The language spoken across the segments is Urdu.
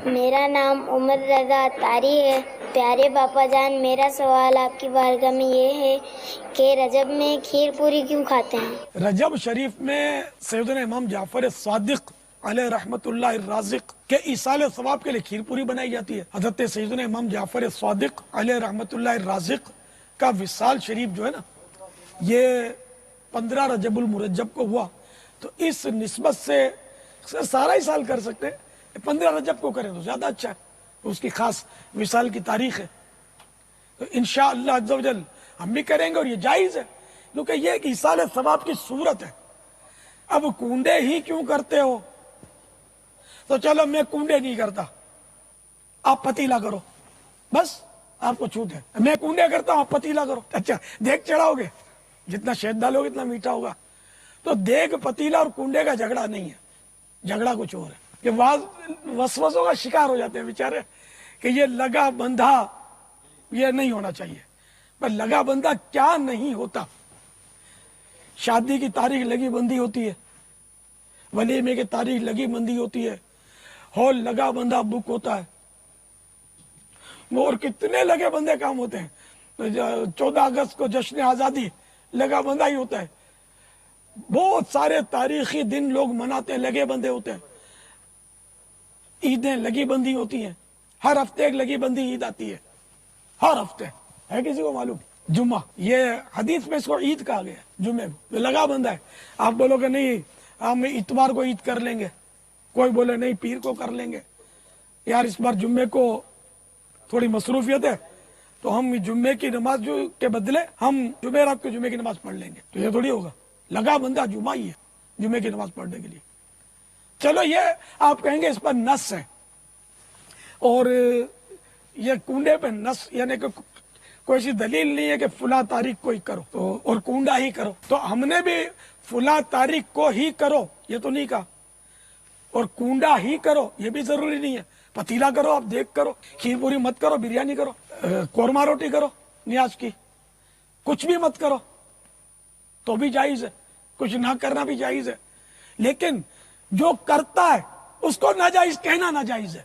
میرا نام عمر رضا اتاری ہے۔ پیارے باپا جان، میرا سوال آپ کی بارگاہ میں یہ ہے کہ رجب میں کھیر پوری کیوں کھاتے ہیں؟ رجب شریف میں سیدنا امام جعفر صادق علیہ رحمت اللہ الرازق کے ایصال ثواب کے لیے کھیر پوری بنائی جاتی ہے۔ حضرت سیدنا امام جعفر صادق علیہ رحمت اللہ الرازق کا وصال شریف جو ہے نا، یہ 15 رجب المرجب کو ہوا، تو اس نسبت سے سارا ہی سال کر سکتے ہیں، 15 رجب کو کریں تو زیادہ اچھا ہے، اس کی خاص وصال کی تاریخ ہے، تو انشاءاللہ عز و جل ہم بھی کریں گے، اور یہ جائز ہے کیونکہ یہ ایک ایصال ثواب کی صورت ہے۔ اب کنڈے ہی کیوں کرتے ہو؟ تو چلو میں کنڈے نہیں کرتا، آپ پتیلا کرو، بس آپ کو چھوٹ ہے۔ میں کنڈے کرتا ہوں، آپ پتیلا کرو، اچھا دیگ چڑھاؤ گے، جتنا شہد ڈالو گے اتنا میٹھا ہوگا۔ تو دیگ، پتیلا اور کنڈے کا جھگڑا نہیں ہے، جھگڑا کچھ اور ہے کہ وسوسوں کا شکار ہو جاتے ہیں بیچارے کہ یہ لگا بندھا یہ نہیں ہونا چاہیے۔ پر لگا بندھا کیا نہیں ہوتا؟ شادی کی تاریخ لگی بندی ہوتی ہے، ولیمے کی تاریخ لگی بندی ہوتی ہے، ہال لگا بندھا بک ہوتا ہے، اور کتنے لگے بندے کام ہوتے ہیں۔ 14 اگست کو جشن آزادی لگا بندھا ہی ہوتا ہے، بہت سارے تاریخی دن لوگ مناتے ہیں، لگے بندے ہوتے ہیں، عیدیں لگی بندی ہوتی ہیں، ہر ہفتے ایک لگی بندی عید آتی ہے، ہر ہفتے ہے، کسی کو معلوم؟ جمعہ، یہ حدیث میں اس کو عید کہا گیا ہے، جمعے کو لگا بندہ ہے۔ آپ بولو کہ نہیں ہم اتوار کو عید کر لیں گے، کوئی بولے نہیں پیر کو کر لیں گے، یار اس بار جمعے کو تھوڑی مصروفیت ہے تو ہم جمعے کی نماز کے بدلے ہم جمعرات کو جمعے کی نماز پڑھ لیں گے، تو یہ تھوڑی ہوگا، لگا بندہ جمعہ ہی ہے جمعے کی نماز پڑھنے کے لیے۔ چلو یہ آپ کہیں گے اس پر نص ہے، اور یہ کنڈے پہ نص یعنی کہ کوئی ایسی دلیل نہیں ہے کہ فلاں تاریخ کو ہی کرو اور کنڈا ہی کرو، تو ہم نے بھی فلاں تاریخ کو ہی کرو یہ تو نہیں کہا، اور کنڈا ہی کرو یہ بھی ضروری نہیں ہے، پتیلا کرو، آپ دیکھ کرو، کھیر پوری مت کرو، بریانی کرو، قورمہ روٹی کرو نیاز کی، کچھ بھی مت کرو تو بھی جائز ہے، کچھ نہ کرنا بھی جائز ہے، لیکن جو کرتا ہے اس کو ناجائز کہنا ناجائز ہے،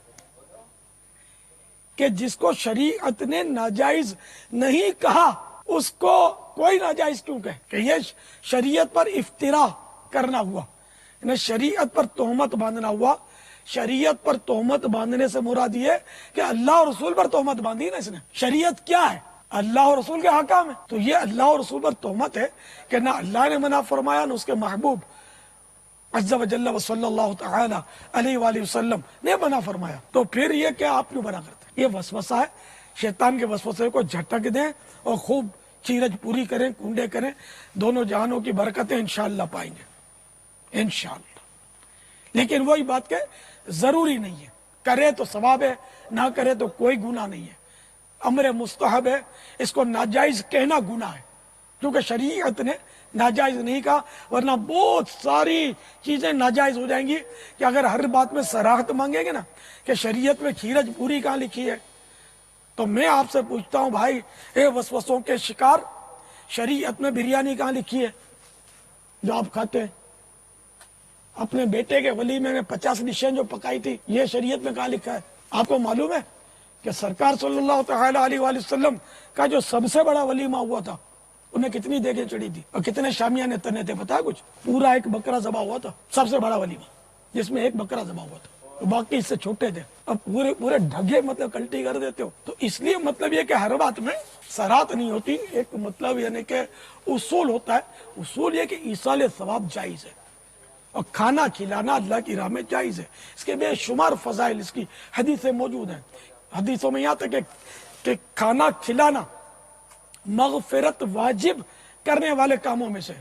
کہ جس کو شریعت نے ناجائز نہیں کہا اس کو کوئی ناجائز کیوں کہے؟ کہ یہ شریعت پر افتراء کرنا ہوا، یعنی شریعت پر تہمت باندھنا ہوا۔ شریعت پر تہمت باندھنے سے مراد یہ کہ اللہ اور رسول پر تہمت باندھی نا اس نے۔ شریعت کیا ہے؟ اللہ اور رسول کے احکام ہے، تو یہ اللہ اور رسول پر تہمت ہے کہ نہ اللہ نے منع فرمایا نہ اس کے محبوب عز و جل و صلی اللہ تعالی علیہ وآلہ وسلم نے منع فرمایا، تو پھر یہ کہ آپ کیوں منع کرتے ہیں؟ یہ وسوسہ ہے، شیطان کے وسوسے کو جھٹک دیں اور خوب چیرج پوری کریں، کنڈے کریں، دونوں جہانوں کی برکتیں انشاءاللہ پائیں گے انشاءاللہ۔ لیکن وہی بات کہ ضروری نہیں ہے، کرے تو ثواب ہے، نہ کرے تو کوئی گناہ نہیں ہے، امر مستحب ہے، اس کو ناجائز کہنا گناہ ہے کیونکہ شریعت نے ناجائز نہیں کہا، ورنہ بہت ساری چیزیں ناجائز ہو جائیں گی کہ اگر ہر بات میں صراحت مانگیں گے نا کہ شریعت میں کھیرج پوری کہاں لکھی ہے، تو میں آپ سے پوچھتا ہوں بھائی اے وسوسوں کے شکار، شریعت میں بریانی کہاں لکھی ہے جو آپ کھاتے ہیں؟ اپنے بیٹے کے ولیمے میں 50 ڈشیں جو پکائی تھی، یہ شریعت میں کہاں لکھا ہے؟ آپ کو معلوم ہے کہ سرکار صلی اللہ تعالی علیہ وآلہ وسلم کا جو سب سے بڑا ولیمہ ہوا تھا انہیں کتنی دیگیں چڑھی تھی اور کتنے شامیانے تنے تھے پتا ہے کچھ؟ پورا ایک بکرا ذبح ہوا تھا، سب سے بڑا ولیمہ جس میں ایک بکرا ذبح ہوا تھا، باقی اس سے چھوٹے تھے۔ اب پورے ڈھگے مطلب کلٹی کر دیتے ہو، تو اس لیے مطلب یہ کہ ہر بات میں صراحت نہیں ہوتی، ایک مطلب یعنی کہ اصول ہوتا ہے، اصول یہ کہ ایصال ثواب جائز ہے، اور کھانا کھلانا اللہ کی راہ میں جائز ہے، اس کے بے شمار فضائل اس کی حدیثیں موجود ہیں۔ حدیثوں میں یہاں تک کہ کھانا کھلانا مغفرت واجب کرنے والے کاموں میں سے